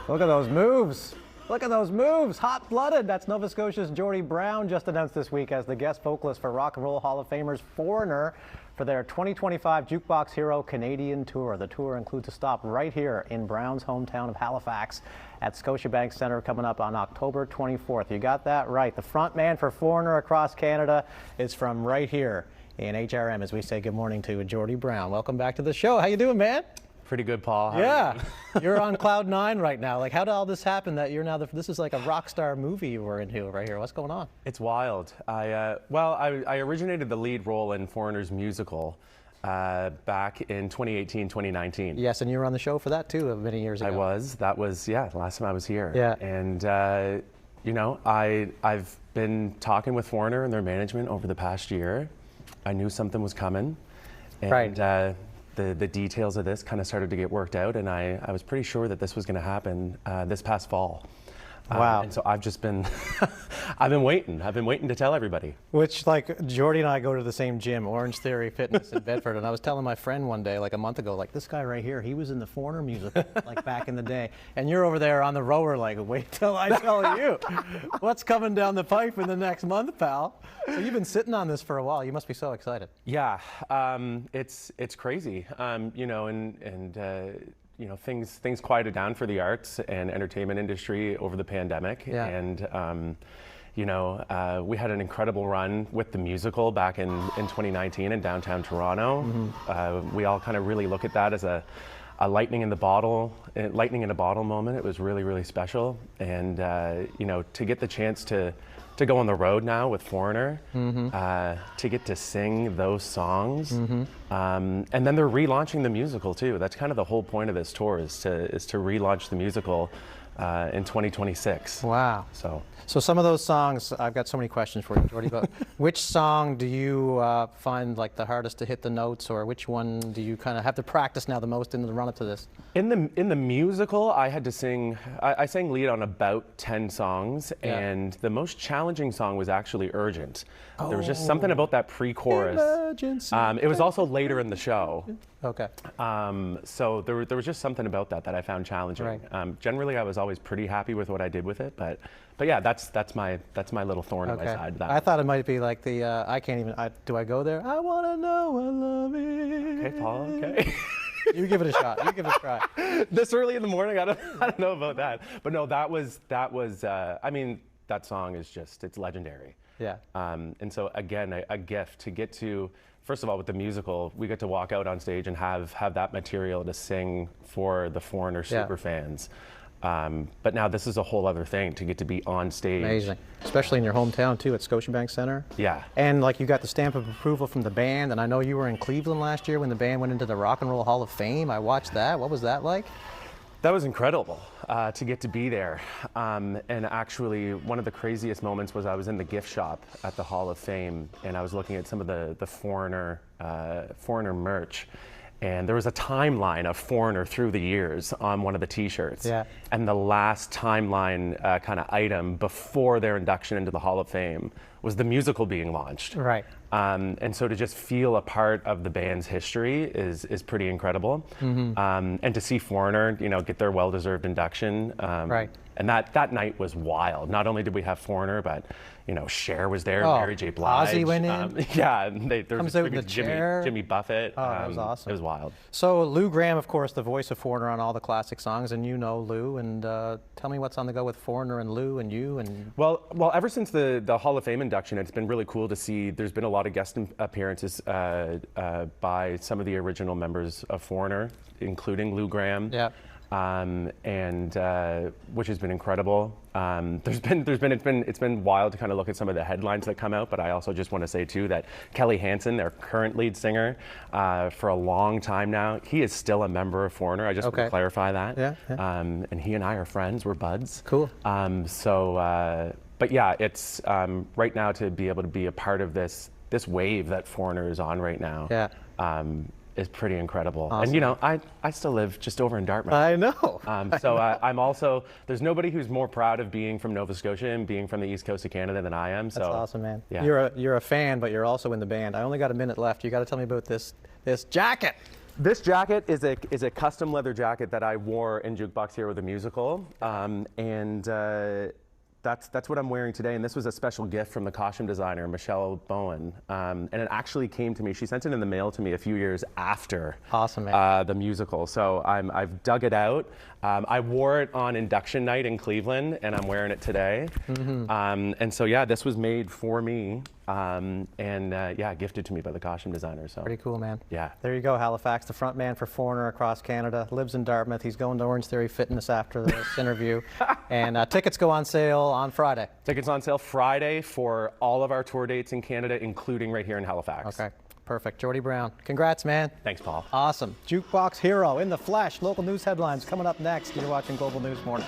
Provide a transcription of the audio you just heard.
Look at those moves. Look at those moves. Hot-blooded. That's Nova Scotia's Geordie Brown, just announced this week as the guest vocalist for Rock and Roll Hall of Famers Foreigner for their 2025 Jukebox Hero Canadian Tour. The tour includes a stop right here in Brown's hometown of Halifax at Scotiabank Centre coming up on October 24th. You got that right. The front man for Foreigner across Canada is from right here in HRM as we say good morning to Geordie Brown. Welcome back to the show. How you doing, man? Pretty good, Paul. How yeah, you're on cloud nine right now. Like, how did all this happen that you're now, this is like a rock star movie we're into right here. What's going on? It's wild. I originated the lead role in Foreigner's musical back in 2018, 2019. Yes, and you were on the show for that too many years ago. I was. That was, yeah, the last time I was here. Yeah. And, you know, I've been talking with Foreigner and their management over the past year. I knew something was coming. And, right. The details of this kind of started to get worked out, and I was pretty sure that this was going to happen this past fall. Wow. And so I've just been, I've been waiting to tell everybody. Which, like, Geordie and I go to the same gym, Orange Theory Fitness in Bedford, and I was telling my friend one day, like a month ago, like, this guy right here, he was in the Foreigner musical, like back in the day. And you're over there on the rower, like, wait till I tell you what's coming down the pipe in the next month, pal. So you've been sitting on this for a while. You must be so excited. Yeah, it's crazy, you know, you know, things quieted down for the arts and entertainment industry over the pandemic. Yeah. And, you know, we had an incredible run with the musical back in 2019 in downtown Toronto. Mm-hmm. We all kind of really look at that as a lightning in a bottle moment. It was really, really special. And, you know, to get the chance to go on the road now with Foreigner, mm-hmm. To get to sing those songs, mm-hmm. And then they're relaunching the musical too. That's kind of the whole point of this tour is to relaunch the musical in 2026. Wow. So some of those songs, I've got so many questions for you, Geordie, but which song do you find like the hardest to hit the notes, or which one do you kind of have to practice now the most in the run up to this? In the musical, I had to sing, I sang lead on about 10 songs, yeah. And the most challenging song was actually Urgent. Oh. There was just something about that pre-chorus. Emergency. It was also later in the show. Okay. So there was just something about that I found challenging. Right. Generally, I was always pretty happy with what I did with it, but yeah, that's my little thorn on my side. I thought it might be like the I can't even. Do I go there? I wanna know I love it. Okay, Paul. Okay. You give it a shot. You give it a try. This early in the morning, I don't know about that, but no, that was. I mean, that song is it's legendary. Yeah. And so again, a gift to get to. First of all, with the musical, we get to walk out on stage and have that material to sing for the Foreigner super fans. But now this is a whole other thing to get to be on stage. Amazing, especially in your hometown too, at Scotiabank Centre. Yeah. And like you got the stamp of approval from the band, and I know you were in Cleveland last year when the band went into the Rock and Roll Hall of Fame. I watched that. What was that like? That was incredible to get to be there. And actually, one of the craziest moments was I was in the gift shop at the Hall of Fame, and I was looking at some of the Foreigner merch. And there was a timeline of Foreigner through the years on one of the T-shirts. Yeah. And the last timeline kind of item before their induction into the Hall of Fame was the musical being launched. Right. And so to just feel a part of the band's history is pretty incredible. Mm-hmm. And to see Foreigner, you know, get their well-deserved induction. Right. And that night was wild. Not only did we have Foreigner, but you know, Cher was there, Mary J. Blige. Ozzy went in. Yeah, there was a out in the Jimmy Buffett. Oh, that was awesome. It was wild. So Lou Gramm, of course, the voice of Foreigner on all the classic songs, and you know Lou. And tell me what's on the go with Foreigner and Lou and you and. Well, ever since the Hall of Fame induction, it's been really cool to see. There's been a lot of guest appearances by some of the original members of Foreigner, including Lou Gramm. Yeah. And which has been incredible. It's been wild to kind of look at some of the headlines that come out, but I also just want to say too that Kelly Hansen, their current lead singer, for a long time now, he is still a member of Foreigner. I just want to clarify that. Yeah. And he and I are friends. We're buds. Cool. But yeah, it's right now to be able to be a part of this wave that Foreigner is on right now. Yeah. Is pretty incredible. Awesome. And you know, I still live just over in Dartmouth. I know. I'm also, there's nobody who's more proud of being from Nova Scotia and being from the East Coast of Canada than I am. That's awesome, man. Yeah. You're a fan, but you're also in the band. I only got a minute left. You got to tell me about this jacket. This jacket is a custom leather jacket that I wore in Jukebox Hero the musical, that's what I'm wearing today. And this was a special gift from the costume designer, Michelle Bowen, and it actually came to me. She sent it in the mail to me a few years after awesome, man. the musical. So I've dug it out. I wore it on induction night in Cleveland, and I'm wearing it today. And so yeah, this was made for me. Yeah, gifted to me by the costume designer. So pretty cool, man. Yeah. There you go, Halifax, the front man for Foreigner across Canada, lives in Dartmouth. He's going to Orange Theory Fitness after this interview. And tickets go on sale on Friday. Tickets on sale Friday for all of our tour dates in Canada, including right here in Halifax. Okay, perfect. Geordie Brown, congrats, man. Thanks, Paul. Awesome. Jukebox Hero in the flesh. Local news headlines coming up next. You're watching Global News Morning.